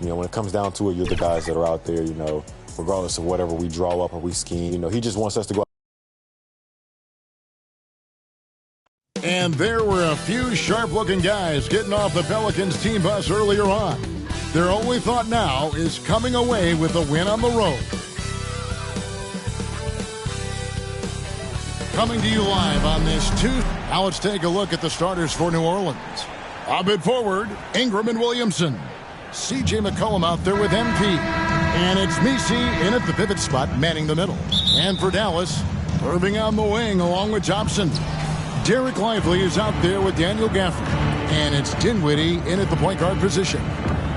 You know, when it comes down to it, you're the guys that are out there, you know, regardless of whatever we draw up or we scheme. You know, he just wants us to go. And there were a few sharp-looking guys getting off the Pelicans team bus earlier on. Their only thought now is coming away with a win on the road. Coming to you live on this Tuesday. Now let's take a look at the starters for New Orleans. A bit forward, Ingram and Williamson. C.J. McCollum out there with MP. And it's Messi in at the pivot spot, manning the middle. And for Dallas, Irving on the wing along with Thompson. Derek Lively is out there with Daniel Gafford. And it's Dinwiddie in at the point guard position.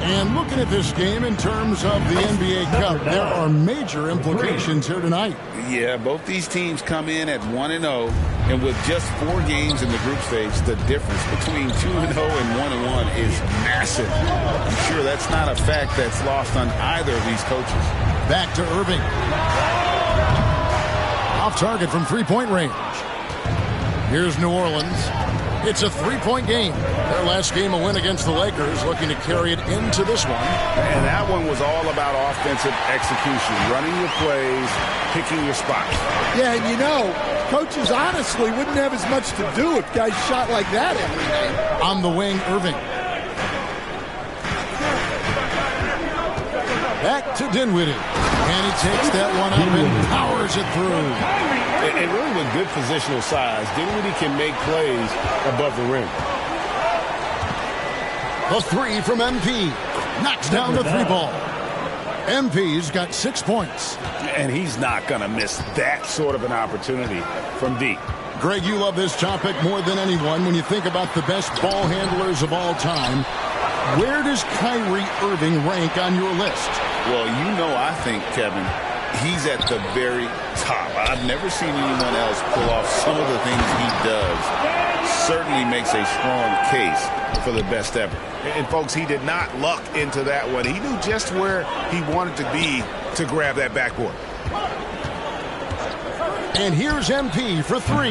And looking at this game in terms of the NBA Cup, there are major implications here tonight. Yeah, both these teams come in at 1-0, and with just 4 games in the group stage, the difference between 2-0 and 1-1 is massive. I'm sure that's not a fact that's lost on either of these coaches. Back to Irving. Off target from three-point range. Here's New Orleans. It's a 3-point game. Their last game, a win against the Lakers, looking to carry it into this one. And that one was all about offensive execution, running your plays, picking your spots. Yeah, and you know, coaches honestly wouldn't have as much to do if guys shot like that every day. On the wing, Irving. Back to Dinwiddie. And he takes that one up and powers it through. And really with good positional size, Dinwiddie can make plays above the rim. The three from MP. Knocks down the 3-ball. MP's got 6 points. And he's not going to miss that sort of an opportunity from deep. Greg, you love this topic more than anyone when you think about the best ball handlers of all time. Where does Kyrie Irving rank on your list? Well, you know, I think, Kevin, he's at the very top. I've never seen anyone else pull off some of the things he does. Certainly makes a strong case for the best ever. And folks, he did not luck into that one. He knew just where he wanted to be to grab that backboard. And here's MP for 3.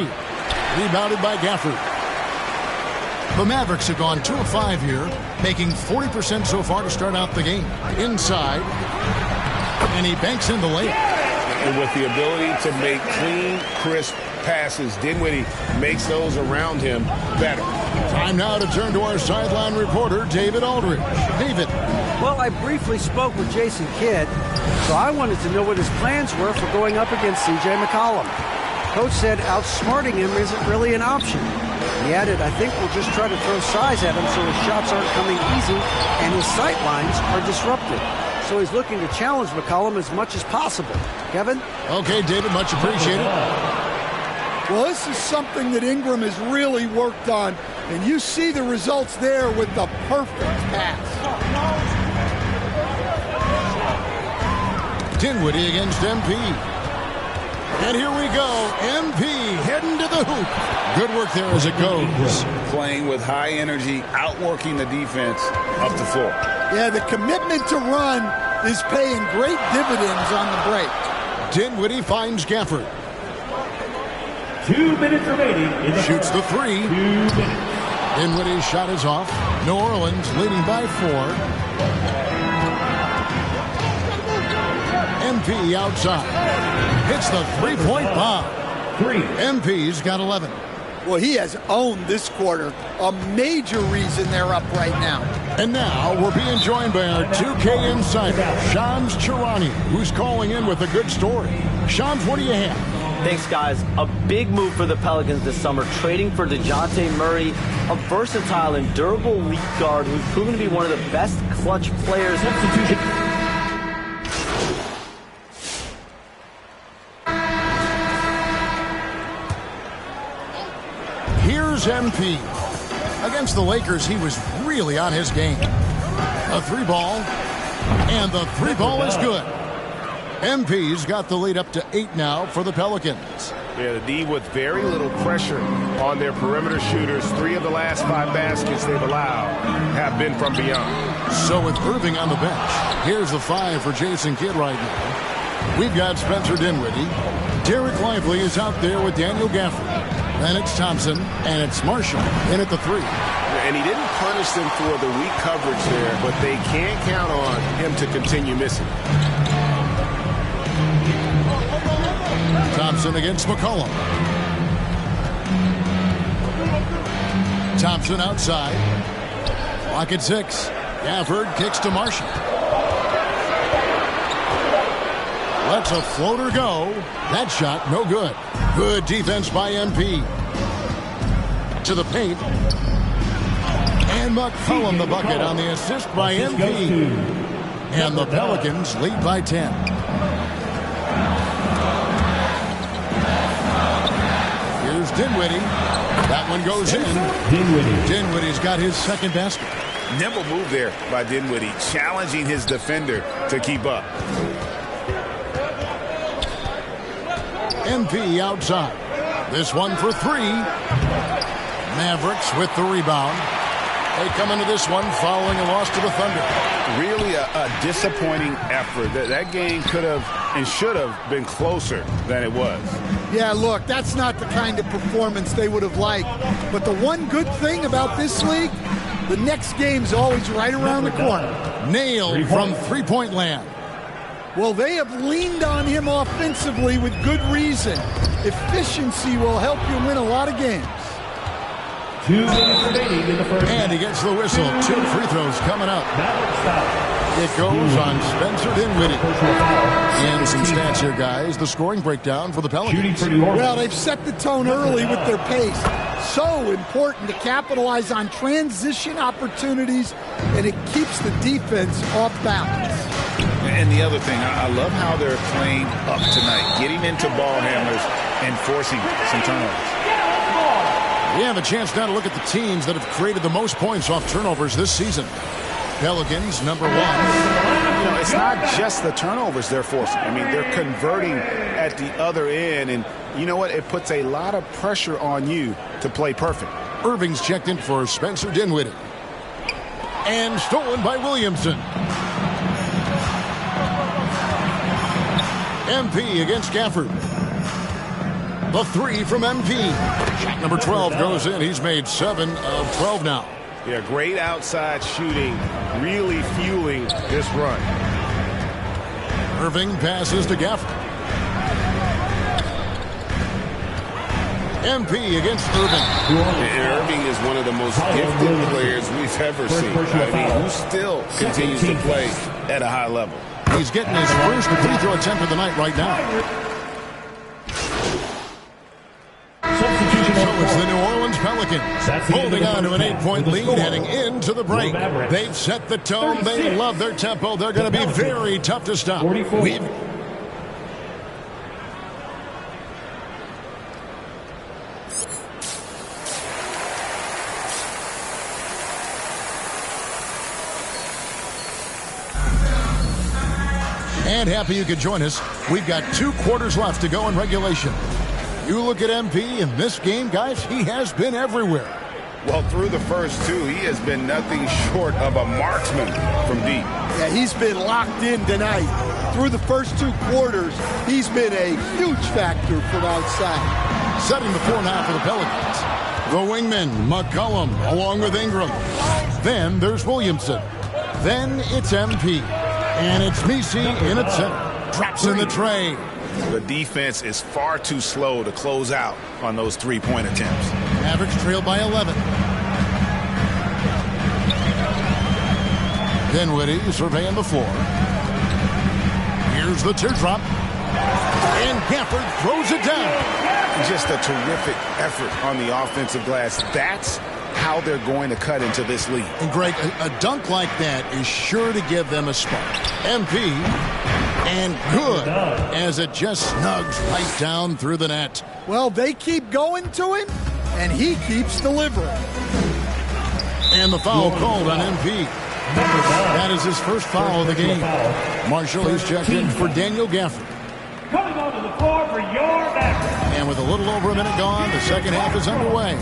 Rebounded by Gafford. The Mavericks have gone 2 of 5 here, making 40% so far to start out the game. Inside. And he banks in the layup. And with the ability to make clean, crisp passes, Dinwiddie makes those around him better. Time now to turn to our sideline reporter, David Aldridge. David. Well, I briefly spoke with Jason Kidd, so I wanted to know what his plans were for going up against C.J. McCollum. Coach said outsmarting him isn't really an option. He added, I think we'll just try to throw size at him so his shots aren't coming easy and his sight lines are disrupted. So he's looking to challenge McCollum as much as possible. Kevin? Okay, David, much appreciated. Well, this is something that Ingram has really worked on, and you see the results there with the perfect pass. Dinwiddie against MP. And here we go. MP heading to the hoop. Good work there as it goes. Playing with high energy, outworking the defense up the floor. Yeah, the commitment to run is paying great dividends on the break. Dinwiddie finds Gafford. 2 minutes remaining. Shoots the 3. 2 minutes. Dinwiddie's shot is off. New Orleans leading by 4. MP outside. Hits the 3-point bomb. 3. MP's got 11. Well, he has owned this quarter. A major reason they're up right now. And now we're being joined by our 2K insider, Shams Charani, who's calling in with a good story. Shams, what do you have? Thanks, guys. A big move for the Pelicans this summer, trading for DeJounte Murray, a versatile and durable lead guard who's proven to be one of the best clutch players. Here's MP. Against the Lakers, he was really on his game. A 3-ball, and the 3-ball is good. MP's got the lead up to 8 now for the Pelicans. Yeah, the D with very little pressure on their perimeter shooters. 3 of the last 5 baskets they've allowed have been from beyond. So with Irving on the bench, here's the 5 for Jason Kidd right now. We've got Spencer Dinwiddie. Derek Lively is out there with Daniel Gafford. Then it's Thompson, and it's Marshall in at the 3. and he didn't punish them for the weak coverage there, but they can't count on him to continue missing. Thompson against McCollum. Thompson outside. Clock at 6. Gafford kicks to Marshall. Lets a floater go. That shot no good. Good defense by MP. To the paint. And McCollum the bucket on the assist by MP. And the Pelicans lead by 10. Here's Dinwiddie. That one goes in. Dinwiddie's got his second basket. Nimble move there by Dinwiddie, challenging his defender to keep up. MP outside. This one for 3. Mavericks with the rebound. They come into this one following a loss to the Thunder. Really a disappointing effort. That game could have and should have been closer than it was. Yeah, look, that's not the kind of performance they would have liked. But the one good thing about this league, the next game's always right around the corner. Nailed from three-point land. Well, they have leaned on him offensively with good reason. Efficiency will help you win a lot of games. 2 minutes remaining in the first. And he gets the whistle. 2 free throws coming up. It goes on Spencer Dinwiddie. And some stats here, guys. The scoring breakdown for the Pelicans. Well, they've set the tone early with their pace. So important to capitalize on transition opportunities, and it keeps the defense off balance. And the other thing, I love how they're playing up tonight, getting into ball handlers and forcing some turnovers. We have a chance now to look at the teams that have created the most points off turnovers this season. Pelicans, number 1. You know, it's not just the turnovers they're forcing. I mean, they're converting at the other end, and you know what? It puts a lot of pressure on you to play perfect. Irving's checked in for Spencer Dinwiddie. And stolen by Williamson. MP against Gafford. The 3 from MP. Shot number 12 goes in. He's made 7 of 12 now. Yeah, great outside shooting, really fueling this run. Irving passes to Gafford. MP against Irving. Irving is one of the most gifted players we've ever seen. I mean, who still continues to play at a high level. He's getting his first free throw attempt of the night right now. So it's the New Orleans Pelicans holding on to an 8-point lead heading into the break. They've set the tone. They love their tempo. They're going to be very tough to stop. And happy you could join us. We've got 2 quarters left to go in regulation. You look at MP in this game, guys, he has been everywhere. Well, through the first 2, he has been nothing short of a marksman from deep. Yeah, he's been locked in tonight. Through the first 2 quarters, he's been a huge factor from outside. Setting the floor now for the Pelicans. The wingman, McCollum, along with Ingram. Then there's Williamson. Then it's MP. And it's Misi in at center. Drops in the tray. The defense is far too slow to close out on those 3-point attempts. Mavericks trail by 11. Dinwiddie surveying the floor. Here's the teardrop. And Gafford throws it down. Just a terrific effort on the offensive glass. That's how they're going to cut into this lead. And Greg, a dunk like that is sure to give them a spark. MP, and good, as it just snugs right down through the net. Well, they keep going to him, and he keeps delivering. And the foul called on MP. That is his first foul of the game. Marshall is checked in for Daniel Gafford. Coming onto the floor for your Mavericks. And with a little over a minute gone, the second half is underway.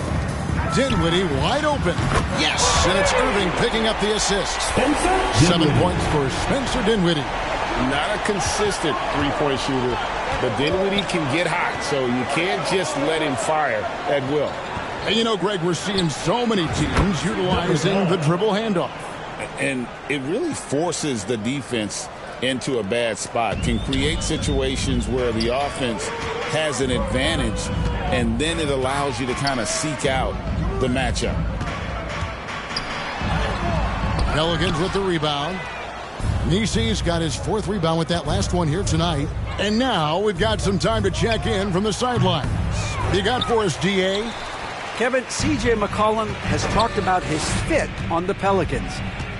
Dinwiddie wide open. Yes, and it's Irving picking up the assist. 7 points for Spencer Dinwiddie. Not a consistent 3-point shooter, but Dinwiddie can get hot, so you can't just let him fire at will. And you know, Greg, we're seeing so many teams utilizing the dribble handoff. And it really forces the defense into a bad spot, can create situations where the offense has an advantage, and then it allows you to kind of seek out the matchup. Pelicans with the rebound. Nisi's got his 4th rebound with that last one here tonight. And now we've got some time to check in from the sidelines. What do you got for us, DA? Kevin, C.J. McCollum has talked about his fit on the Pelicans.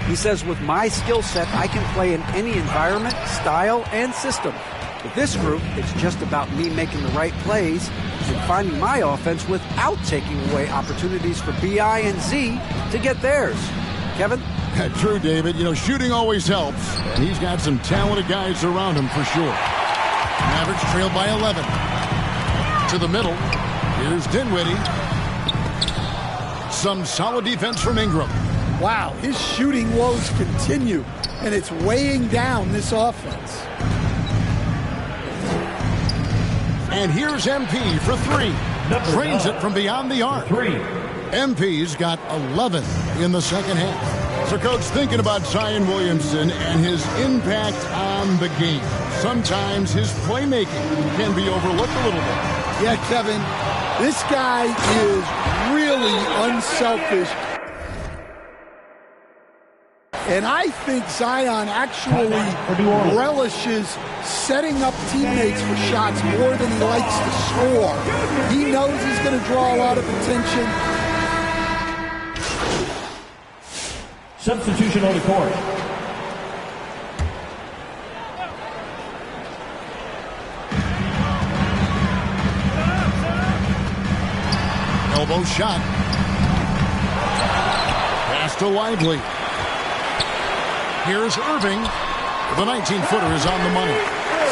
He says, with my skill set, I can play in any environment, style, and system. With this group, it's just about me making the right plays and finding my offense without taking away opportunities for B.I. and Z to get theirs. Kevin? True, David. You know, shooting always helps. And he's got some talented guys around him for sure. Mavericks trailed by 11. To the middle. Here's Dinwiddie. Some solid defense from Ingram. Wow, his shooting woes continue, and it's weighing down this offense. And here's MP for 3. Drains it from beyond the arc. MP's got 11 in the second half. So, Coach, thinking about Zion Williamson and his impact on the game, sometimes his playmaking can be overlooked a little bit. Yeah, Kevin, this guy is really unselfish. And I think Zion actually relishes setting up teammates for shots more than he likes to score. He knows he's going to draw a lot of attention. Substitution on the court. Elbow shot. Pass to Lively. Here's Irving. The 19-footer is on the money.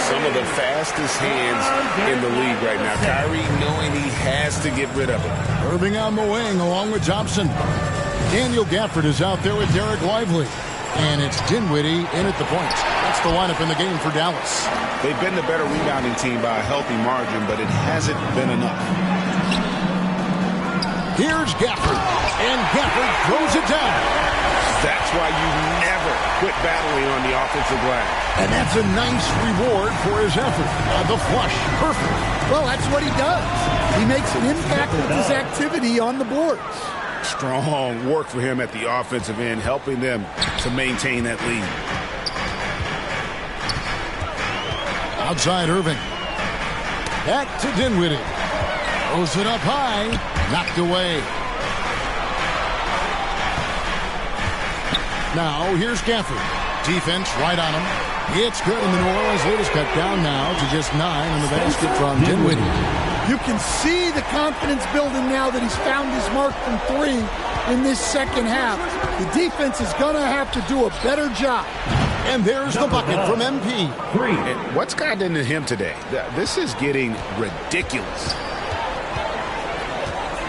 Some of the fastest hands in the league right now. Kyrie knowing he has to get rid of it. Irving on the wing along with Thompson. Daniel Gafford is out there with Derek Lively. And it's Dinwiddie in at the point. That's the lineup in the game for Dallas. They've been the better rebounding team by a healthy margin, but it hasn't been enough. Here's Gafford. And Gafford throws it down. That's why you never quit battling on the offensive glass. And that's a nice reward for his effort. The flush. Perfect. Well, that's what he does. He makes an impact with his activity on the boards. Strong work for him at the offensive end, helping them to maintain that lead. Outside Irving. Back to Dinwiddie. Throws it up high. Knocked away. Now, here's Gafford. Defense right on him. It's good, and the New Orleans lead is cut down now to just 9 in the basket from Dinwiddie. You can see the confidence building now that he's found his mark from 3 in this second half. The defense is going to have to do a better job. And there's the bucket from MP. And what's gotten into him today? This is getting ridiculous.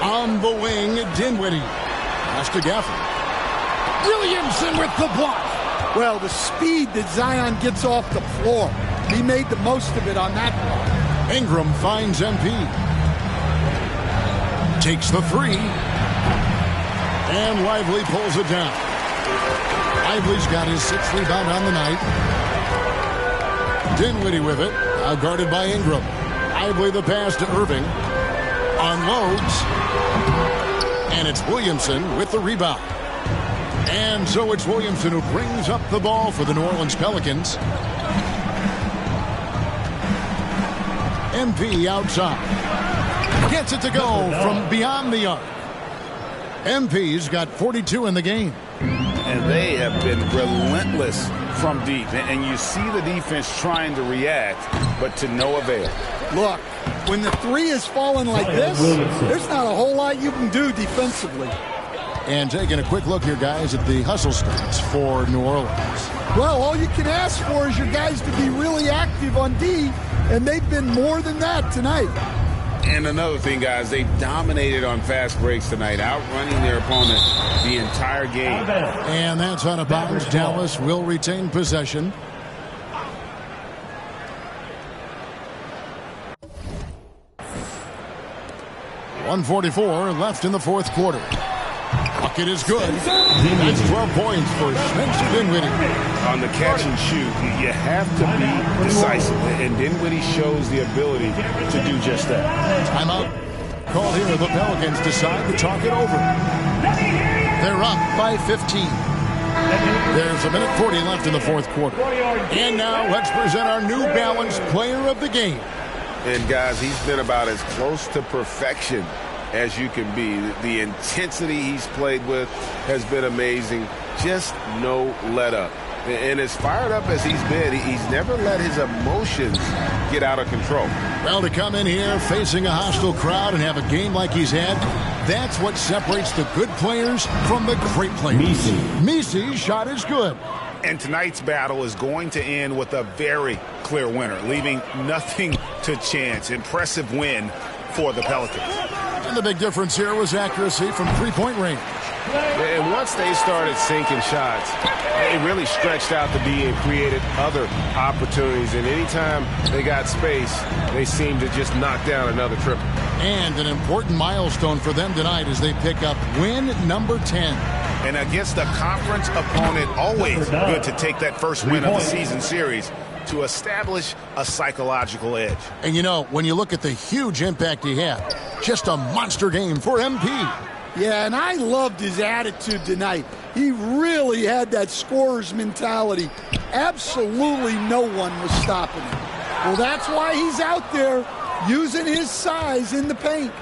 On the wing, Dinwiddie. Pass to Gafford. Williamson with the block. Well, the speed that Zion gets off the floor, he made the most of it on that block. Ingram finds MP. Takes the 3. And Lively pulls it down. Lively's got his 6th rebound on the night. Dinwiddie with it. Now guarded by Ingram. Lively the pass to Irving. Unloads. And it's Williamson with the rebound. And so it's Williamson who brings up the ball for the New Orleans Pelicans. MP outside. Gets it to go from beyond the arc. MP's got 42 in the game. And they have been relentless from deep. And you see the defense trying to react, but to no avail. Look, when the 3 is falling like this, there's not a whole lot you can do defensively. And taking a quick look here, guys, at the hustle stats for New Orleans. Well, all you can ask for is your guys to be really active on D, and they've been more than that tonight. And another thing, guys, they dominated on fast breaks tonight, outrunning their opponent the entire game. And that's out of bounds. Dallas will retain possession. 1:44 left in the fourth quarter. Bucket is good. That's 12 points for Spencer Dinwiddie. On the catch and shoot, you have to be decisive, and Dinwiddie shows the ability to do just that. Timeout called here. The Pelicans decide to talk it over. They're up by 15. There's a minute 40 left in the fourth quarter. And now let's present our New Balance player of the game. And guys, he's been about as close to perfection as you can be. The intensity he's played with has been amazing. Just no let up. And as fired up as he's been, he's never let his emotions get out of control. Well, to come in here facing a hostile crowd and have a game like he's had, that's what separates the good players from the great players. Misi's shot is good. And tonight's battle is going to end with a very clear winner, leaving nothing to chance. Impressive win for the Pelicans. And the big difference here was accuracy from three-point range. And once they started sinking shots, it really stretched out the D and created other opportunities. And anytime they got space, they seemed to just knock down another triple. And an important milestone for them tonight as they pick up win number 10. And against a conference opponent, always good to take that first win of the season series to establish a psychological edge. And you know, when you look at the huge impact he had, just a monster game for MP. Yeah, and I loved his attitude tonight. He really had that scorer's mentality. Absolutely no one was stopping him. Well, that's why he's out there using his size in the paint.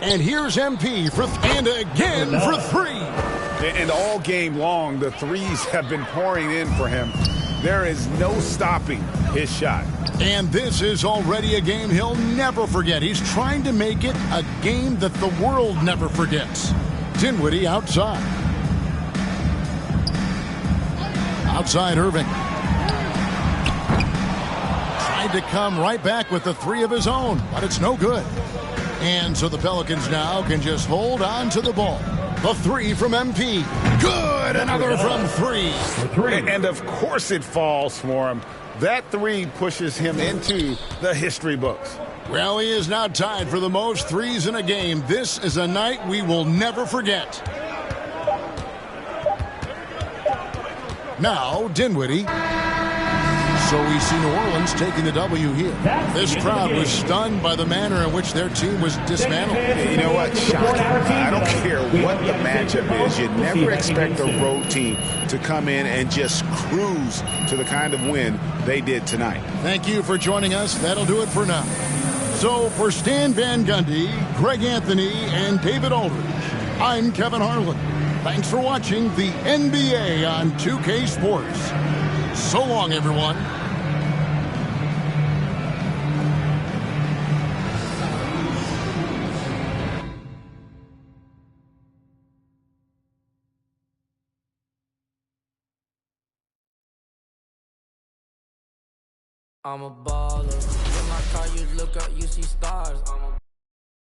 And here's MP for and again for three. And all game long, the threes have been pouring in for him. There is no stopping his shot. And this is already a game he'll never forget. He's trying to make it a game that the world never forgets. Dinwiddie outside. Outside Irving. Tried to come right back with the three of his own, but it's no good. And so the Pelicans now can just hold on to the ball. The three from MP. Good! Another from three. And of course it falls for him. That three pushes him into the history books. Well, he is now tied for the most threes in a game. This is a night we will never forget. Now, Dinwiddie. So we see New Orleans taking the W here. This crowd was stunned by the manner in which their team was dismantled. You know what? Shocking. I don't care what the matchup is. You never expect a road team to come in and just cruise to the kind of win they did tonight. Thank you for joining us. That'll do it for now. So for Stan Van Gundy, Greg Anthony, and David Aldridge, I'm Kevin Harlan. Thanks for watching the NBA on 2K Sports. So long, everyone. I'm a baller. In my car, you look up, you see stars. I'm a